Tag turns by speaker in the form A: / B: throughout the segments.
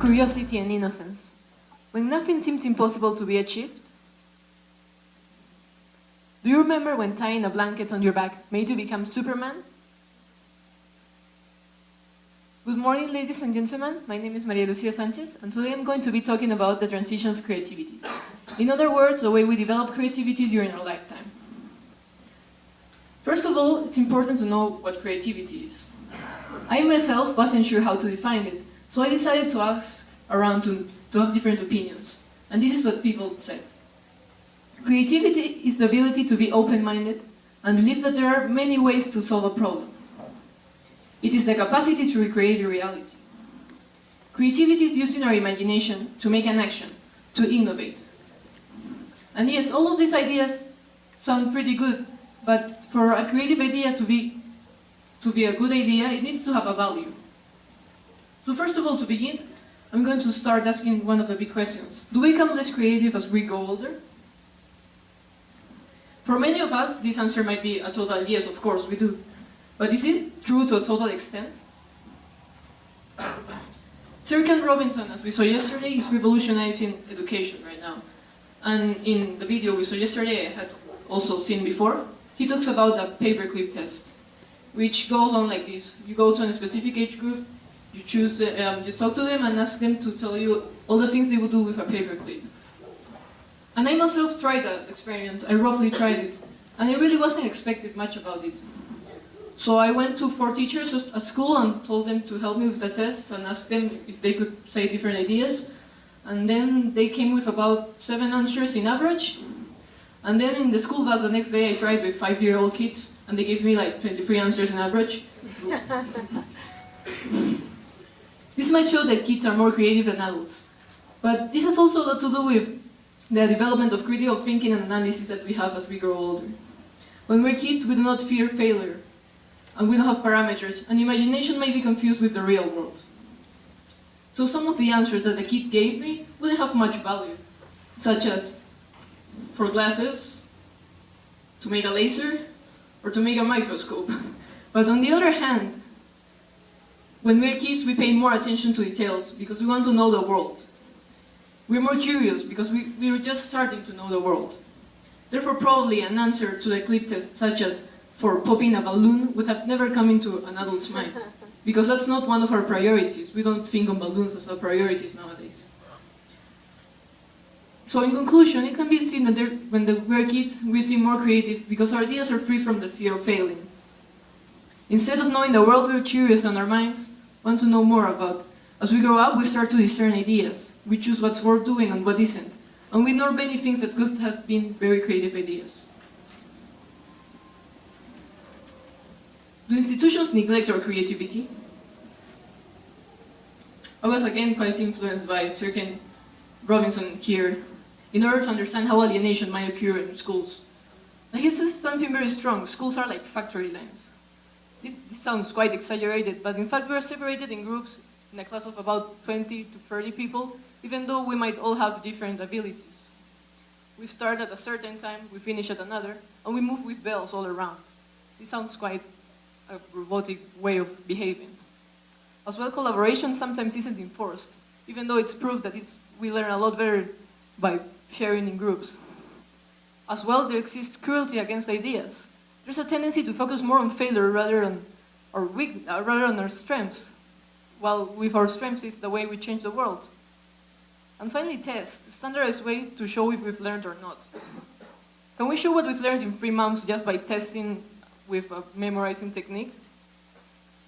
A: curiosity and innocence, when nothing seemed impossible to be achieved? Do you remember when tying a blanket on your back made you become Superman? Good morning, ladies and gentlemen. My name is Lucia Sanchez, and today I'm going to be talking about the transition of creativity. In other words, the way we develop creativity during our lifetime. First of all, it's important to know what creativity is. I myself wasn't sure how to define it, so I decided to ask around to have different opinions. And this is what people said. Creativity is the ability to be open-minded and believe that there are many ways to solve a problem. It is the capacity to recreate a reality. Creativity is using our imagination to make an action, to innovate. And yes, all of these ideas sound pretty good, but for a creative idea to be a good idea, it needs to have a value. So first of all, to begin, I'm going to start asking one of the big questions. Do we become less creative as we grow older? For many of us, this answer might be a total yes, of course, we do. But is it true to a total extent? Sir Ken Robinson, as we saw yesterday, is revolutionizing education right now. And in the video we saw yesterday, I had also seen before, he talks about a paperclip test, which goes on like this. You go to a specific age group, you choose, you talk to them and ask them to tell you all the things they would do with a paperclip. And I myself tried that experiment. I roughly tried it, and I really wasn't expecting much about it. So I went to 4 teachers at school and told them to help me with the tests and asked them if they could say different ideas. And then they came with about 7 answers in average. And then in the school bus the next day I tried with 5-year-old kids and they gave me like 23 answers in average. This might show that kids are more creative than adults. But this has also a lot to do with the development of critical thinking and analysis that we have as we grow older. When we're kids, we do not fear failure. And we don't have parameters, and imagination may be confused with the real world. So some of the answers that the kid gave me wouldn't have much value, such as for glasses, to make a laser, or to make a microscope. But on the other hand, when we're kids, we pay more attention to details because we want to know the world. We're more curious because we're just starting to know the world. Therefore, probably an answer to the clip test, such as for popping a balloon, would have never come into an adult's mind, because that's not one of our priorities. We don't think of balloons as our priorities nowadays. So in conclusion, it can be seen that when we're kids, we seem more creative because our ideas are free from the fear of failing. Instead of knowing the world, we're curious and our minds want to know more about. As we grow up, we start to discern ideas. We choose what's worth doing and what isn't. And we ignore many things that could have been very creative ideas. Do institutions neglect our creativity? I was again quite influenced by Sir Ken Robinson here in order to understand how alienation might occur in schools. I guess this is something very strong. Schools are like factory lines. This sounds quite exaggerated, but in fact we are separated in groups in a class of about 20 to 30 people, even though we might all have different abilities. We start at a certain time, we finish at another, and we move with bells all around. This sounds quite a robotic way of behaving. As well, collaboration sometimes isn't enforced, even though it's proof that we learn a lot better by sharing in groups. As well, there exists cruelty against ideas. There's a tendency to focus more on failure rather than our strengths, while with our strengths is the way we change the world. And finally, tests, the standardized way to show if we've learned or not. Can we show what we've learned in 3 months just by testing with a memorizing technique?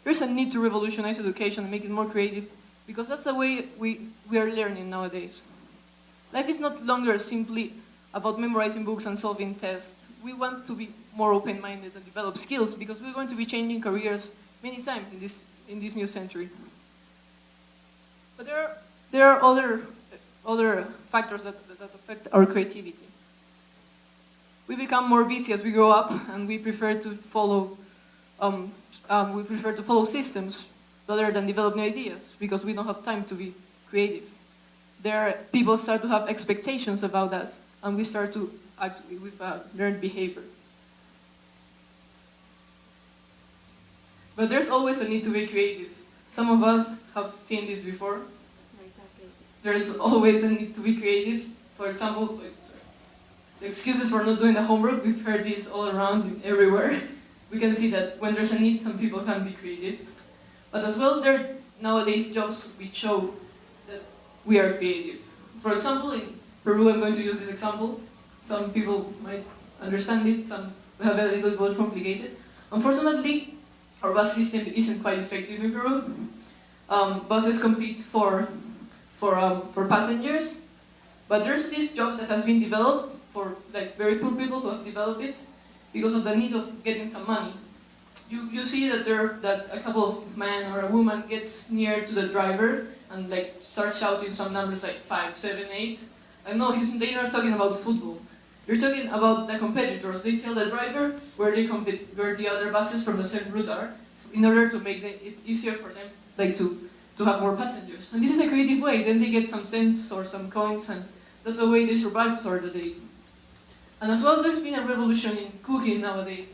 A: There's a need to revolutionize education and make it more creative, because that's the way we are learning nowadays. Life is not longer simply about memorizing books and solving tests. We want to be more open-minded and develop skills, because we're going to be changing careers many times in this new century. But there are other factors that affect our creativity. We become more busy as we grow up, and we prefer to follow systems rather than develop new ideas because we don't have time to be creative. People start to have expectations about us, and we start to act with learned behavior. But there's always a need to be creative. Some of us have seen this before. there's always a need to be creative. For example, the excuses for not doing the homework, we've heard this all around, everywhere. We can see that when there's a need, some people can be creative. But as well, there are nowadays jobs which show that we are creative. For example, in Peru, I'm going to use this example. Some people might understand it, some have a little bit more complicated. Unfortunately, our bus system isn't quite effective in Peru. Buses compete for passengers, but there's this job that has been developed for like very poor people who have developed it because of the need of getting some money. You see that that a couple of man or a woman gets near to the driver and like starts shouting some numbers like 5, 7, 8. I know they're not talking about football. They're talking about the competitors. They tell the driver where the other buses from the same route are, in order to make it easier for them, like to have more passengers. And this is a creative way. Then they get some cents or some coins, and that's the way they survive for the day. And as well, there's been a revolution in cooking nowadays.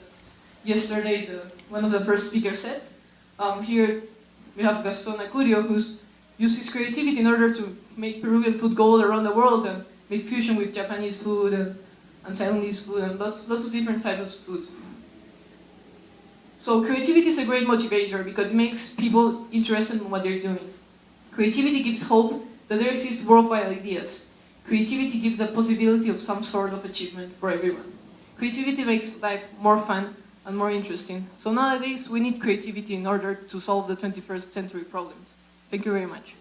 A: Yesterday, one of the first speakers said. Here we have Gaston Acurio, who uses creativity in order to make Peruvian food go all around the world and make fusion with Japanese food and Chinese food and lots of different types of food. So creativity is a great motivator because it makes people interested in what they're doing. Creativity gives hope that there exist worthwhile ideas. Creativity gives the possibility of some sort of achievement for everyone. Creativity makes life more fun and more interesting. So nowadays, we need creativity in order to solve the 21st century problems. Thank you very much.